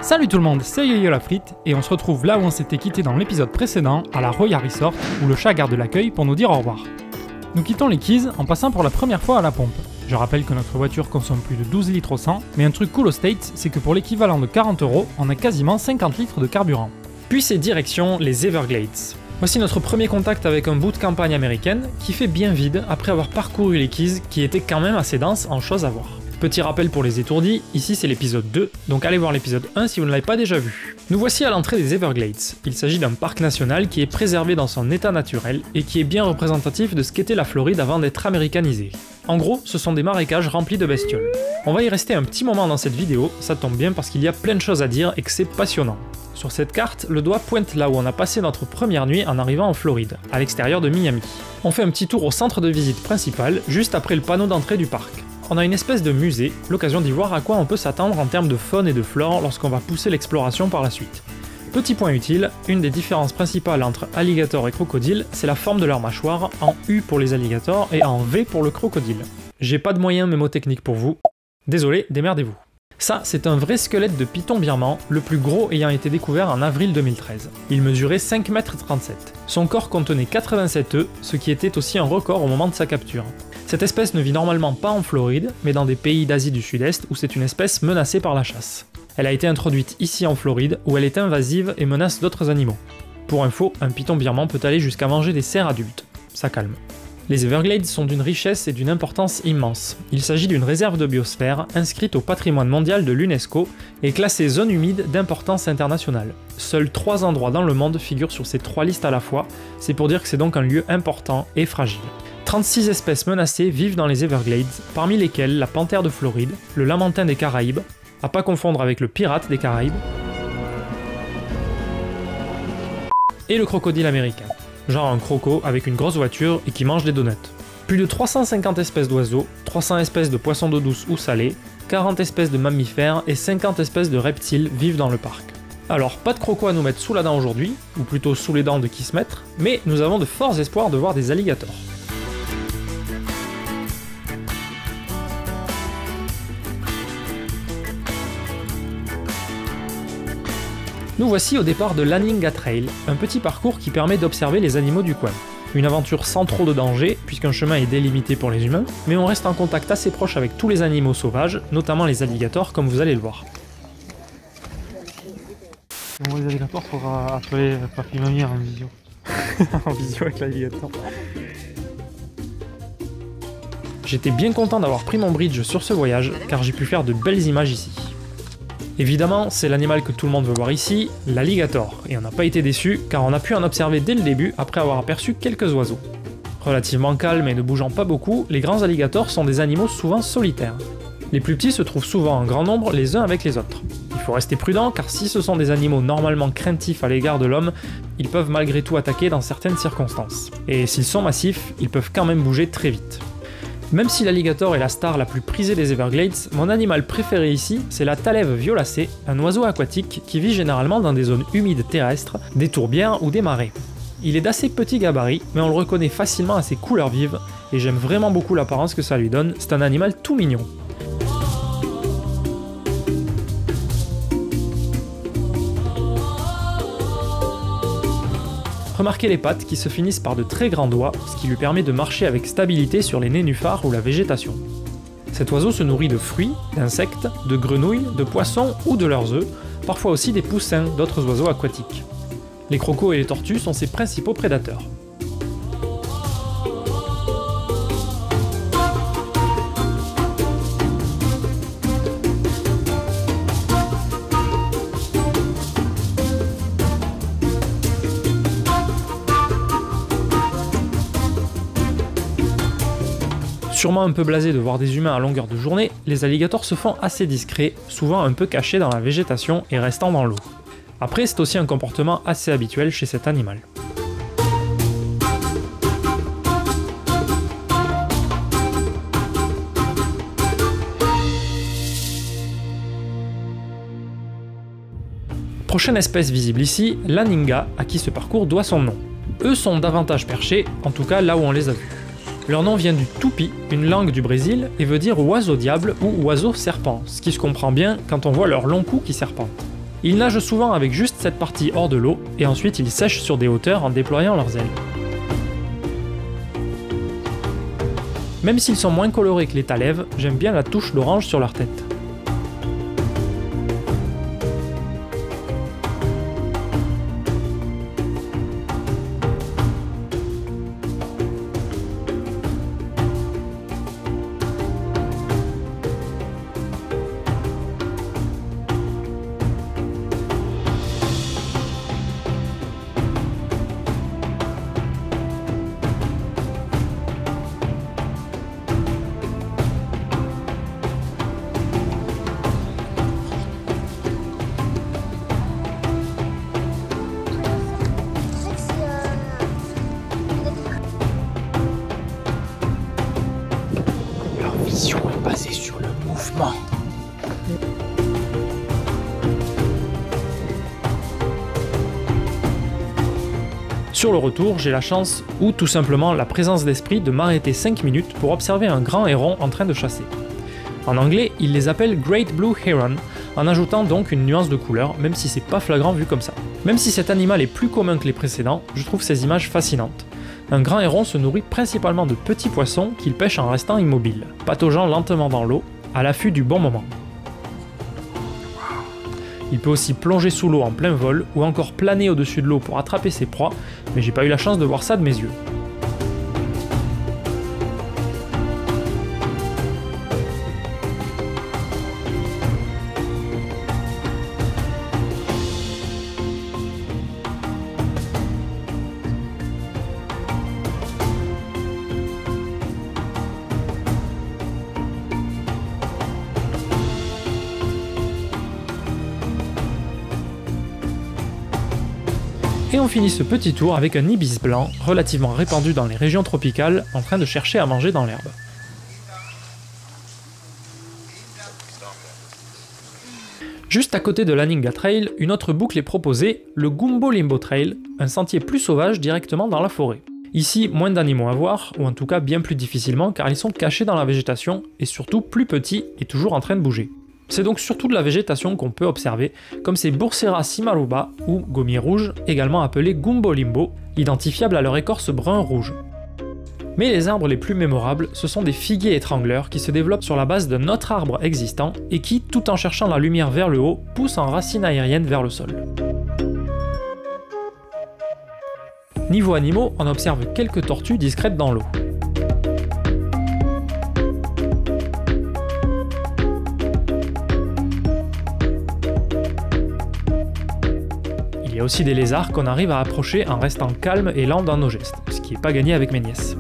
Salut tout le monde, c'est Yo-Yo la frite, et on se retrouve là où on s'était quitté dans l'épisode précédent, à la Royal Resort, où le chat garde l'accueil pour nous dire au revoir. Nous quittons les Keys en passant pour la première fois à la pompe. Je rappelle que notre voiture consomme plus de 12 litres au 100, mais un truc cool aux States, c'est que pour l'équivalent de 40 €, on a quasiment 50 litres de carburant. Puis c'est direction les Everglades. Voici notre premier contact avec un bout de campagne américaine qui fait bien vide après avoir parcouru les Keys qui étaient quand même assez denses en choses à voir. Petit rappel pour les étourdis, ici c'est l'épisode 2, donc allez voir l'épisode 1 si vous ne l'avez pas déjà vu. Nous voici à l'entrée des Everglades. Il s'agit d'un parc national qui est préservé dans son état naturel et qui est bien représentatif de ce qu'était la Floride avant d'être américanisée. En gros, ce sont des marécages remplis de bestioles. On va y rester un petit moment dans cette vidéo, ça tombe bien parce qu'il y a plein de choses à dire et que c'est passionnant. Sur cette carte, le doigt pointe là où on a passé notre première nuit en arrivant en Floride, à l'extérieur de Miami. On fait un petit tour au centre de visite principal, juste après le panneau d'entrée du parc. On a une espèce de musée, l'occasion d'y voir à quoi on peut s'attendre en termes de faune et de flore lorsqu'on va pousser l'exploration par la suite. Petit point utile, une des différences principales entre alligator et crocodile, c'est la forme de leur mâchoire, en U pour les alligators et en V pour le crocodile. J'ai pas de moyens mémotechniques pour vous. Désolé, démerdez-vous. Ça, c'est un vrai squelette de python birman, le plus gros ayant été découvert en avril 2013. Il mesurait 5,37 m. Son corps contenait 87 œufs, ce qui était aussi un record au moment de sa capture. Cette espèce ne vit normalement pas en Floride, mais dans des pays d'Asie du Sud-Est où c'est une espèce menacée par la chasse. Elle a été introduite ici en Floride, où elle est invasive et menace d'autres animaux. Pour info, un python birman peut aller jusqu'à manger des cerfs adultes. Ça calme. Les Everglades sont d'une richesse et d'une importance immense. Il s'agit d'une réserve de biosphère inscrite au patrimoine mondial de l'UNESCO et classée zone humide d'importance internationale. Seuls 3 endroits dans le monde figurent sur ces 3 listes à la fois, c'est pour dire que c'est donc un lieu important et fragile. 36 espèces menacées vivent dans les Everglades, parmi lesquelles la panthère de Floride, le lamantin des Caraïbes, à pas confondre avec le pirate des Caraïbes, et le crocodile américain. Genre un croco avec une grosse voiture et qui mange des donuts. Plus de 350 espèces d'oiseaux, 300 espèces de poissons d'eau douce ou salée, 40 espèces de mammifères et 50 espèces de reptiles vivent dans le parc. Alors pas de croco à nous mettre sous la dent aujourd'hui, ou plutôt sous les dents de qui se mettre, mais nous avons de forts espoirs de voir des alligators. Nous voici au départ de l'Aninga Trail, un petit parcours qui permet d'observer les animaux du coin. Une aventure sans trop de danger, puisqu'un chemin est délimité pour les humains, mais on reste en contact assez proche avec tous les animaux sauvages, notamment les alligators comme vous allez le voir. On voit les alligators, il faudra appeler Papy Mamie en visio. En visio avec l'alligator. J'étais bien content d'avoir pris mon bridge sur ce voyage, car j'ai pu faire de belles images ici. Évidemment, c'est l'animal que tout le monde veut voir ici, l'alligator, et on n'a pas été déçus car on a pu en observer dès le début après avoir aperçu quelques oiseaux. Relativement calmes et ne bougeant pas beaucoup, les grands alligators sont des animaux souvent solitaires. Les plus petits se trouvent souvent en grand nombre les uns avec les autres. Il faut rester prudent car si ce sont des animaux normalement craintifs à l'égard de l'homme, ils peuvent malgré tout attaquer dans certaines circonstances. Et s'ils sont massifs, ils peuvent quand même bouger très vite. Même si l'alligator est la star la plus prisée des Everglades, mon animal préféré ici, c'est la talève violacée, un oiseau aquatique qui vit généralement dans des zones humides terrestres, des tourbières ou des marais. Il est d'assez petit gabarit, mais on le reconnaît facilement à ses couleurs vives, et j'aime vraiment beaucoup l'apparence que ça lui donne, c'est un animal tout mignon. Remarquez les pattes qui se finissent par de très grands doigts, ce qui lui permet de marcher avec stabilité sur les nénuphars ou la végétation. Cet oiseau se nourrit de fruits, d'insectes, de grenouilles, de poissons ou de leurs œufs, parfois aussi des poussins d'autres oiseaux aquatiques. Les crocos et les tortues sont ses principaux prédateurs. Sûrement un peu blasés de voir des humains à longueur de journée, les alligators se font assez discrets, souvent un peu cachés dans la végétation et restant dans l'eau. Après, c'est aussi un comportement assez habituel chez cet animal. Prochaine espèce visible ici, l'Aninga, à qui ce parcours doit son nom. Eux sont davantage perchés, en tout cas là où on les a vus. Leur nom vient du tupi, une langue du Brésil, et veut dire oiseau diable ou oiseau serpent, ce qui se comprend bien quand on voit leur long cou qui serpente. Ils nagent souvent avec juste cette partie hors de l'eau, et ensuite ils sèchent sur des hauteurs en déployant leurs ailes. Même s'ils sont moins colorés que les talèves, j'aime bien la touche d'orange sur leur tête. Basé sur le mouvement. Sur le retour, j'ai la chance, ou tout simplement la présence d'esprit, de m'arrêter 5 minutes pour observer un grand héron en train de chasser. En anglais, ils les appellent Great Blue Heron, en ajoutant donc une nuance de couleur, même si c'est pas flagrant vu comme ça. Même si cet animal est plus commun que les précédents, je trouve ces images fascinantes. Un grand héron se nourrit principalement de petits poissons qu'il pêche en restant immobile, pataugeant lentement dans l'eau, à l'affût du bon moment. Il peut aussi plonger sous l'eau en plein vol, ou encore planer au-dessus de l'eau pour attraper ses proies, mais j'ai pas eu la chance de voir ça de mes yeux. Et on finit ce petit tour avec un ibis blanc, relativement répandu dans les régions tropicales, en train de chercher à manger dans l'herbe. Juste à côté de l'Aninga Trail, une autre boucle est proposée, le Gumbo Limbo Trail, un sentier plus sauvage directement dans la forêt. Ici, moins d'animaux à voir, ou en tout cas bien plus difficilement car ils sont cachés dans la végétation, et surtout plus petits et toujours en train de bouger. C'est donc surtout de la végétation qu'on peut observer, comme ces Bursera simaruba ou gommiers rouges, également appelés Gumbo Limbo, identifiables à leur écorce brun-rouge. Mais les arbres les plus mémorables, ce sont des figuiers étrangleurs qui se développent sur la base d'un autre arbre existant et qui, tout en cherchant la lumière vers le haut, poussent en racines aériennes vers le sol. Niveau animaux, on observe quelques tortues discrètes dans l'eau. Il y a aussi des lézards qu'on arrive à approcher en restant calme et lent dans nos gestes, ce qui n'est pas gagné avec mes nièces.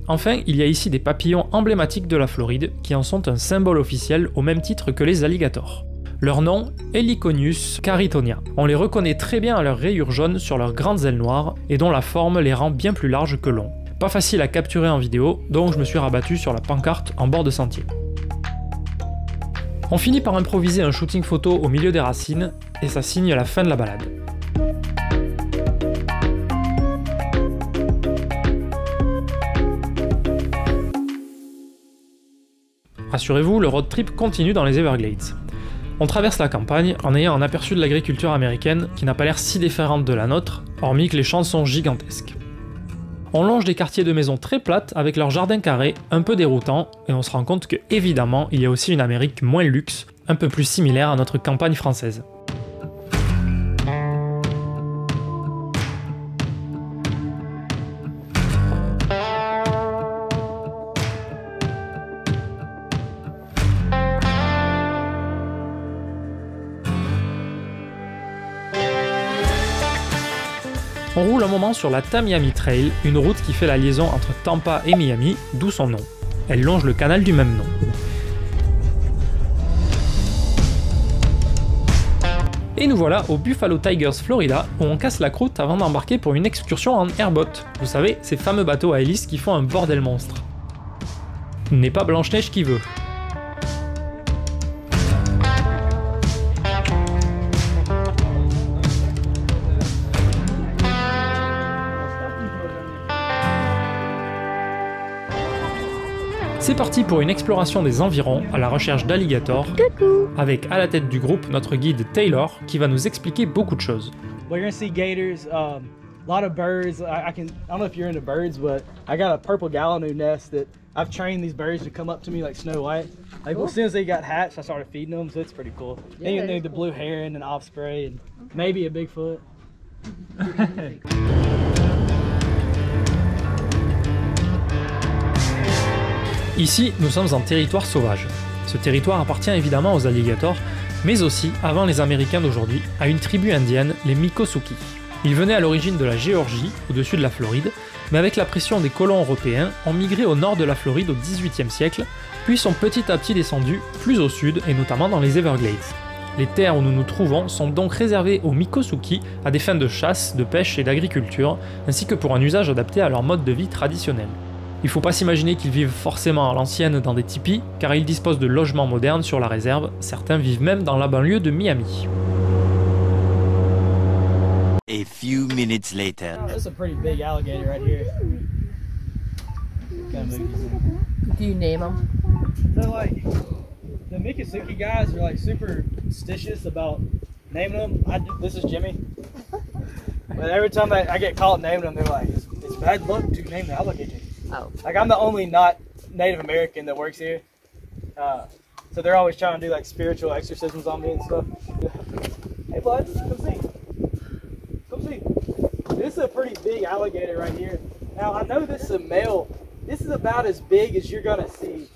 Enfin, il y a ici des papillons emblématiques de la Floride qui en sont un symbole officiel au même titre que les alligators. Leur nom, Heliconius caritonia. On les reconnaît très bien à leurs rayures jaunes sur leurs grandes ailes noires et dont la forme les rend bien plus larges que longs. Pas facile à capturer en vidéo, donc je me suis rabattu sur la pancarte en bord de sentier. On finit par improviser un shooting photo au milieu des racines, et ça signe la fin de la balade. Rassurez-vous, le road trip continue dans les Everglades. On traverse la campagne en ayant un aperçu de l'agriculture américaine qui n'a pas l'air si différente de la nôtre, hormis que les champs sont gigantesques. On longe des quartiers de maisons très plates avec leurs jardins carrés, un peu déroutants, et on se rend compte que, évidemment, il y a aussi une Amérique moins luxe, un peu plus similaire à notre campagne française. On roule un moment sur la Tamiami Trail, une route qui fait la liaison entre Tampa et Miami, d'où son nom. Elle longe le canal du même nom. Et nous voilà au Buffalo Tigers Florida, où on casse la croûte avant d'embarquer pour une excursion en airboat. Vous savez, ces fameux bateaux à hélice qui font un bordel monstre. N'est pas Blanche-Neige qui veut. C'est parti pour une exploration des environs à la recherche d'alligators, avec à la tête du groupe notre guide Taylor qui va nous expliquer beaucoup de choses. Well, you're gonna see gators, a lot of birds. I don't know if you're into birds, but I got a purple gallinoo nest that I've trained these birds to come up to me like Snow White. Like as soon as they got hatched, I started feeding them, so it's pretty cool. Then you need the blue heron and osprey and maybe a Bigfoot. Ici, nous sommes en territoire sauvage. Ce territoire appartient évidemment aux alligators, mais aussi, avant les Américains d'aujourd'hui, à une tribu indienne, les Miccosukee. Ils venaient à l'origine de la Géorgie, au-dessus de la Floride, mais avec la pression des colons européens, ont migré au nord de la Floride au XVIIIe siècle, puis sont petit à petit descendus plus au sud, et notamment dans les Everglades. Les terres où nous nous trouvons sont donc réservées aux Miccosukee à des fins de chasse, de pêche et d'agriculture, ainsi que pour un usage adapté à leur mode de vie traditionnel. Il ne faut pas s'imaginer qu'ils vivent forcément à l'ancienne dans des tipis, car ils disposent de logements modernes sur la réserve, certains vivent même dans la banlieue de Miami. A few minutes later. Oh, that's a pretty big alligator right here. Do you name them? So like, the Miccosukee guys are like superstitious about naming them. This is Jimmy. But every time I get caught naming them, they're like, it's bad luck to name the alligator. Oh. Like I'm the only not Native American that works here. So they're always trying to do like spiritual exorcisms on me and stuff. Hey bud, come see. Come see. This is a pretty big alligator right here. Now I know this is a male. This is about as big as you're gonna see.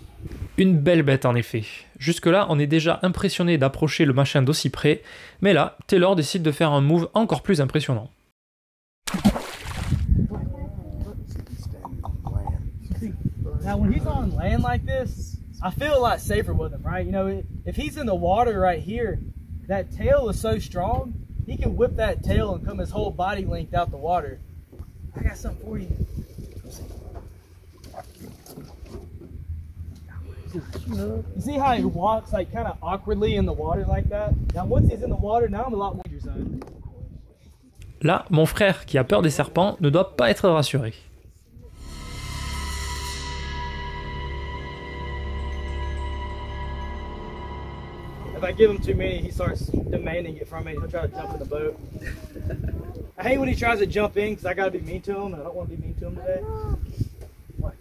Une belle bête en effet. Jusque-là, on est déjà impressionné d'approcher le machin d'aussi près, mais là, Taylor décide de faire un move encore plus impressionnant. Now when he's on land like this, I feel a lot safer with him, right? You know, if he's in the water right here, that tail is so strong, he can whip that tail and come his whole body length out the water. I got something for you. You see how he walks like kind of awkwardly in the water like that? Now once he's in the water, now I'm a lot more danger zone. Là, mon frère, qui a peur des serpents, ne doit pas être rassuré. If I give him too many, he starts demanding it from me. He'll try to jump in the boat. I hate when he tries to jump in because I got to be mean to him, and I don't want to be mean to him today. What?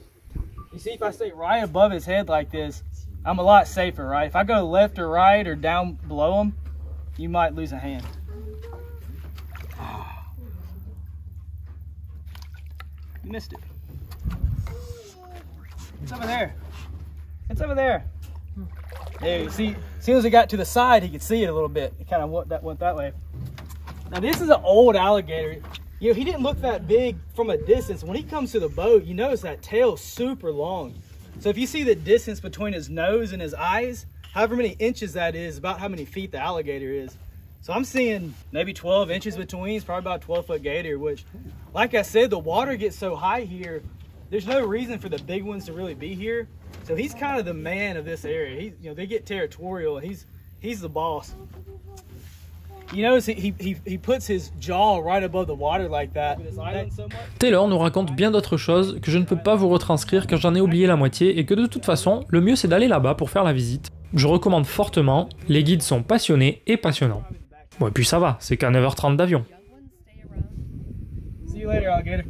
You see, if I stay right above his head like this, I'm a lot safer, right? If I go left or right or down below him, you might lose a hand. You missed it. It's over there. It's over there. There, you see, as soon as it got to the side, he could see it a little bit. It kind of went that way. Now this is an old alligator. You know, he didn't look that big from a distance. When he comes to the boat, you notice that tail's super long. So if you see the distance between his nose and his eyes, however many inches that is, about how many feet the alligator is. So I'm seeing maybe 12 inches between. It's probably about a 12-foot gator, which, like I said, the water gets so high here, there's no reason for the big ones to really be here. So he's kind of the man of this area. He, you know, they get territorial, and he's the boss. You notice he puts his jaw right above the water like that. Taylor nous raconte bien d'autres choses que je ne peux pas vous retranscrire car j'en ai oublié la moitié et que de toute façon, le mieux c'est d'aller là-bas pour faire la visite. Je recommande fortement, les guides sont passionnés et passionnants. Bon et puis ça va, c'est qu'à 9h30 d'avion. See you later, alligator.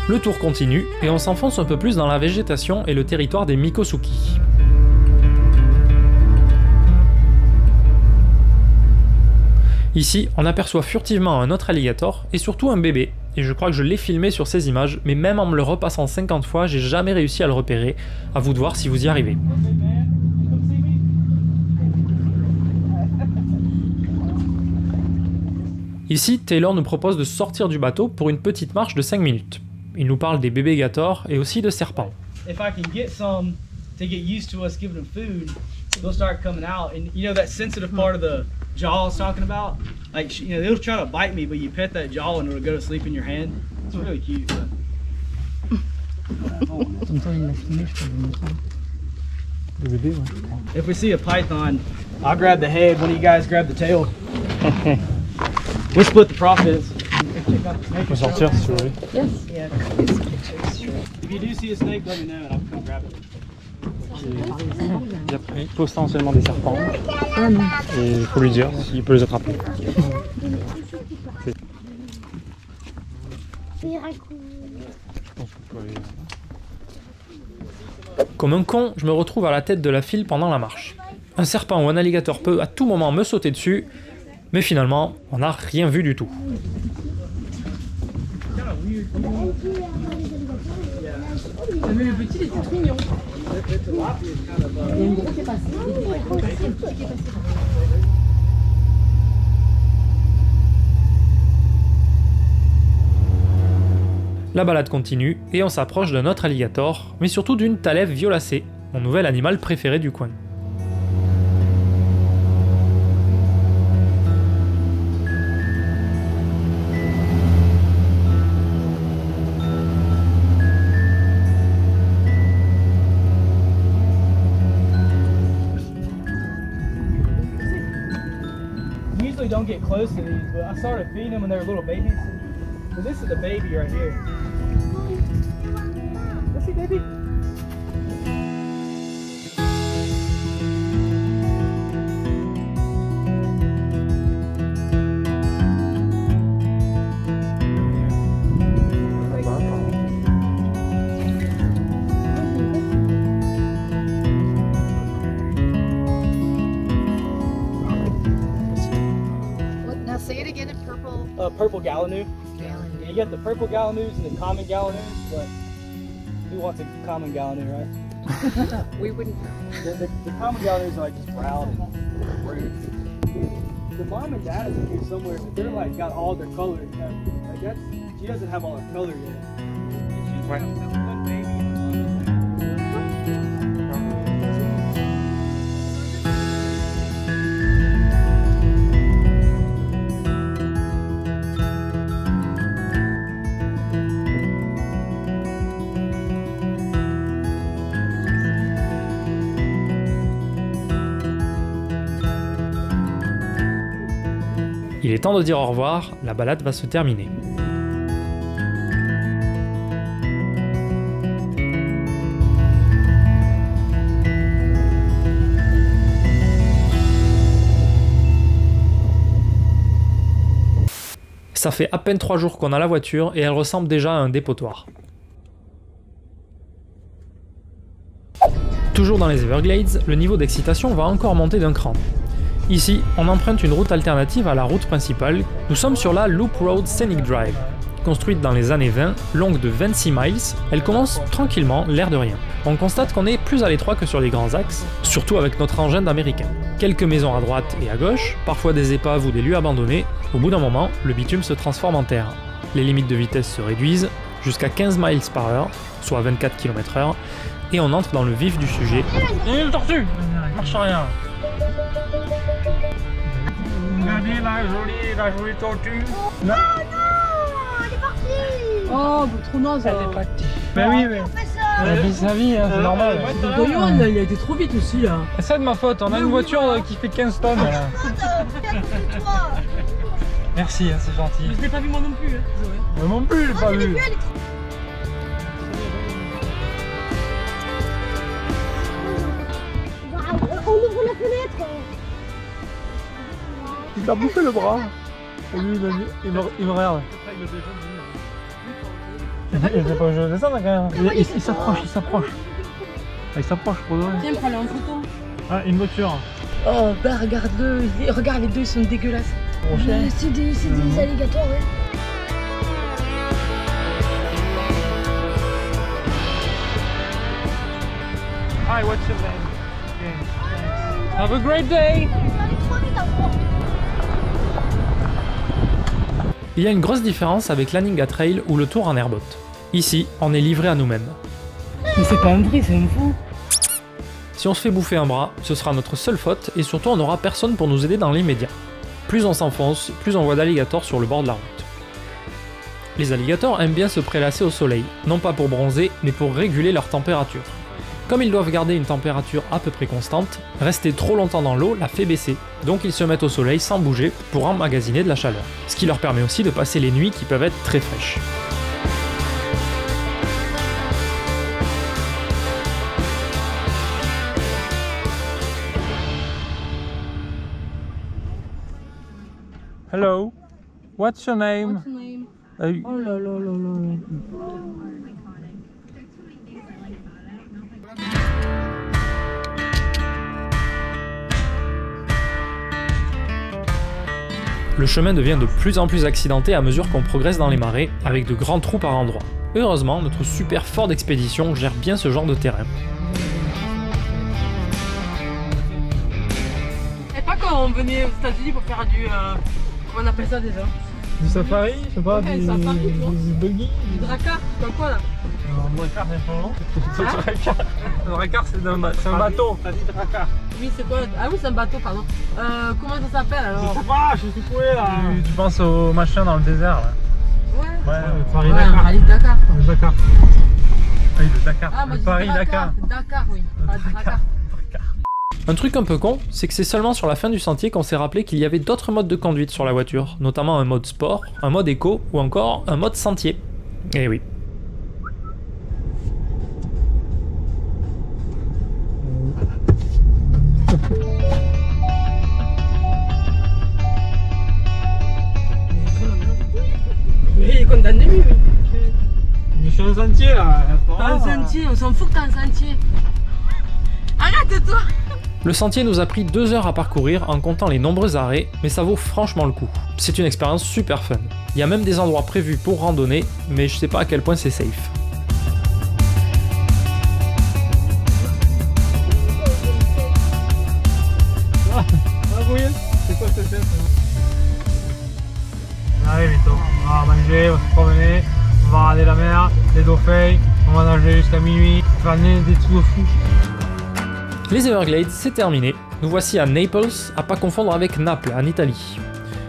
Le tour continue et on s'enfonce un peu plus dans la végétation et le territoire des Miccosukee. Ici, on aperçoit furtivement un autre alligator et surtout un bébé, et je crois que je l'ai filmé sur ces images, mais même en me le repassant 50 fois, j'ai jamais réussi à le repérer. À vous de voir si vous y arrivez. Ici, Taylor nous propose de sortir du bateau pour une petite marche de 5 minutes. Il nous parle des bébés gators et aussi de serpents. If I can get some to get used to us giving them food, they'll start coming out. And you know that sensitive part of the jaw I was talking about? Like, you know, they'll try to bite me, but you pet that jaw and it'll go to sleep in your hand. It's really cute. But... Le bébé, ouais. If we see a python, I'll grab the head, one of you guys grab the tail. We'll split the profits. On peut sortir si vous voulez. If you do see a snake, let me know and I'll come grab it. Il y a potentiellement des serpents. Et il faut lui dire s'il peut les attraper. Comme un con, je me retrouve à la tête de la file pendant la marche. Un serpent ou un alligator peut à tout moment me sauter dessus, mais finalement, on n'a rien vu du tout. Mais le petit, il était trop mignon. La balade continue et on s'approche d'un autre alligator, mais surtout d'une thalève violacée, mon nouvel animal préféré du coin. Usually don't get close to these, but I started feeding them when they were little babies. So this is the baby right here. Let's see, baby. Now say it again in purple. Purple Gallinoo. You got the purple Gallinoos and the common Gallinoos, but who wants a common Gallinoo, right? We wouldn't. The common Gallinoos are like just brown and rude. The mom and dad is here somewhere, but they're like got all their colors. Like that's, she doesn't have all her color yet. She's Ouais. one baby. Il est temps de dire au revoir, la balade va se terminer. Ça fait à peine 3 jours qu'on a la voiture et elle ressemble déjà à un dépotoir. Toujours dans les Everglades, le niveau d'excitation va encore monter d'un cran. Ici, on emprunte une route alternative à la route principale. Nous sommes sur la Loop Road Scenic Drive. Construite dans les années 20, longue de 26 miles, elle commence tranquillement, l'air de rien. On constate qu'on est plus à l'étroit que sur les grands axes, surtout avec notre engin d'américain. Quelques maisons à droite et à gauche, parfois des épaves ou des lieux abandonnés. Au bout d'un moment, le bitume se transforme en terre. Les limites de vitesse se réduisent jusqu'à 15 miles par heure, soit 24 km/h, et on entre dans le vif du sujet. Il y a une tortue! Marche rien! Regardez la jolie tortue! Oh non, elle est partie. Oh, trop naze. Elle est partie. Ben oui, mais elle a fait sa vie, hein, c'est normal. Voyons, il a été trop vite aussi là. C'est de ma faute, on a une voiture qui fait 15 tonnes. Là. Merci, hein, c'est gentil. Je l'ai pas vu moi non plus. Hein. Moi non plus, je l'ai pas vu. On ouvre la fenêtre. Il m'a bouffé le bras. Et lui, il me regarde. Il sait pas où je descends quand même. Il s'approche, il s'approche. Il s'approche pour donner. Tiens, prends-le en photo. Ah, une voiture. Oh, bah regarde-le. Regarde, les deux ils sont dégueulasses. C'est des alligators, ouais. Hi, what's your name? Have a great day. Il y a une grosse différence avec l'Aninga Trail ou le tour en airboat. Ici, on est livré à nous-mêmes. Mais c'est pas un vrai, c'est une fou. Si on se fait bouffer un bras, ce sera notre seule faute et surtout on n'aura personne pour nous aider dans l'immédiat. Plus on s'enfonce, plus on voit d'alligators sur le bord de la route. Les alligators aiment bien se prélasser au soleil, non pas pour bronzer, mais pour réguler leur température. Comme ils doivent garder une température à peu près constante, rester trop longtemps dans l'eau la fait baisser, donc ils se mettent au soleil sans bouger pour emmagasiner de la chaleur, ce qui leur permet aussi de passer les nuits qui peuvent être très fraîches. Hello, what's your name? Oh là là là là. Le chemin devient de plus en plus accidenté à mesure qu'on progresse dans les marais, avec de grands trous par endroits. Heureusement, notre super Ford Expedition gère bien ce genre de terrain. Et pas quand on venait aux États-Unis pour faire du. Comment on appelle ça déjà? Du safari, je sais pas, Ouais, du safari, buggy. Du dracar, comme quoi là? Un dracar, c'est un bateau. T'as dit dracar. Oui, c'est quoi? Ah oui, c'est un bateau, pardon. Comment ça s'appelle alors? Je sais pas, je suis secoué là. Tu penses au machin dans le désert là? Ouais. Ouais, le Ouais, Paris-Dakar. Paris-Dakar. Le Dakar. Oui, le Dakar. Ah, Le Paris-Dakar. Dakar, oui. Pas du Dakar. Un truc un peu con, c'est que c'est seulement sur la fin du sentier qu'on s'est rappelé qu'il y avait d'autres modes de conduite sur la voiture, notamment un mode sport, un mode éco ou encore un mode sentier. Eh oui. Oui, il est condamné, lui. Mais je suis un sentier là. Un sentier, on s'en fout que t'as un sentier. Arrête-toi! Le sentier nous a pris 2 heures à parcourir en comptant les nombreux arrêts, mais ça vaut franchement le coup. C'est une expérience super fun. Il y a même des endroits prévus pour randonner, mais je sais pas à quel point c'est safe. Ah oui, c'est quoi cette tête? Allez Vito, on va manger, on va se promener, on va regarder la mer, les dauphins, on va nager jusqu'à minuit, faire des trucs de fou. Les Everglades, c'est terminé. Nous voici à Naples, à pas confondre avec Naples, en Italie.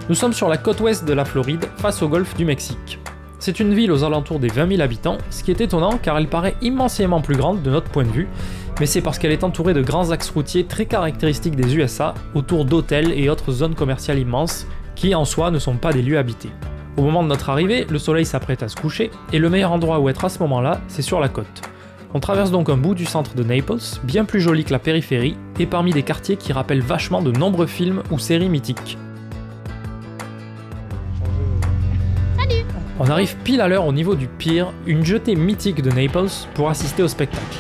Nous sommes sur la côte ouest de la Floride, face au golfe du Mexique. C'est une ville aux alentours des 20 000 habitants, ce qui est étonnant car elle paraît immensément plus grande de notre point de vue, mais c'est parce qu'elle est entourée de grands axes routiers très caractéristiques des USA, autour d'hôtels et autres zones commerciales immenses, qui en soi ne sont pas des lieux habités. Au moment de notre arrivée, le soleil s'apprête à se coucher, et le meilleur endroit où être à ce moment-là, c'est sur la côte. On traverse donc un bout du centre de Naples, bien plus joli que la périphérie, et parmi des quartiers qui rappellent vachement de nombreux films ou séries mythiques. On arrive pile à l'heure au niveau du pier, une jetée mythique de Naples, pour assister au spectacle.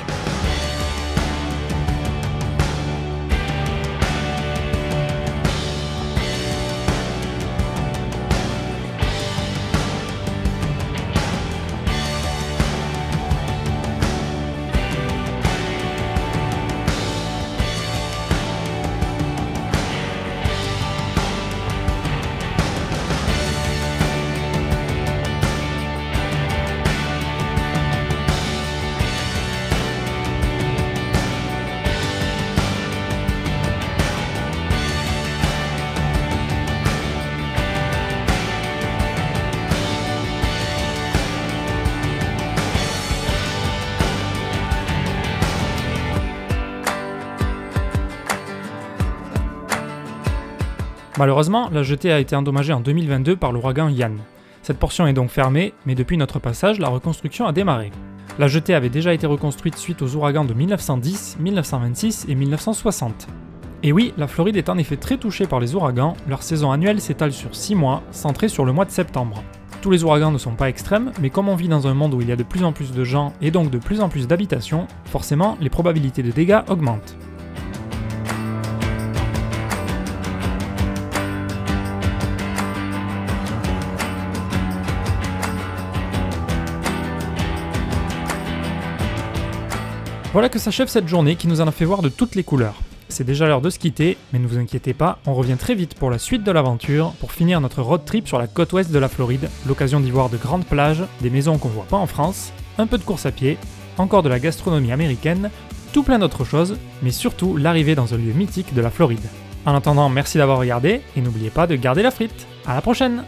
Malheureusement, la jetée a été endommagée en 2022 par l'ouragan Yann. Cette portion est donc fermée, mais depuis notre passage, la reconstruction a démarré. La jetée avait déjà été reconstruite suite aux ouragans de 1910, 1926 et 1960. Et oui, la Floride est en effet très touchée par les ouragans, leur saison annuelle s'étale sur 6 mois, centrée sur le mois de septembre. Tous les ouragans ne sont pas extrêmes, mais comme on vit dans un monde où il y a de plus en plus de gens et donc de plus en plus d'habitations, forcément les probabilités de dégâts augmentent. Voilà que s'achève cette journée qui nous en a fait voir de toutes les couleurs. C'est déjà l'heure de se quitter, mais ne vous inquiétez pas, on revient très vite pour la suite de l'aventure, pour finir notre road trip sur la côte ouest de la Floride, l'occasion d'y voir de grandes plages, des maisons qu'on voit pas en France, un peu de course à pied, encore de la gastronomie américaine, tout plein d'autres choses, mais surtout l'arrivée dans un lieu mythique de la Floride. En attendant, merci d'avoir regardé, et n'oubliez pas de garder la frite. À la prochaine!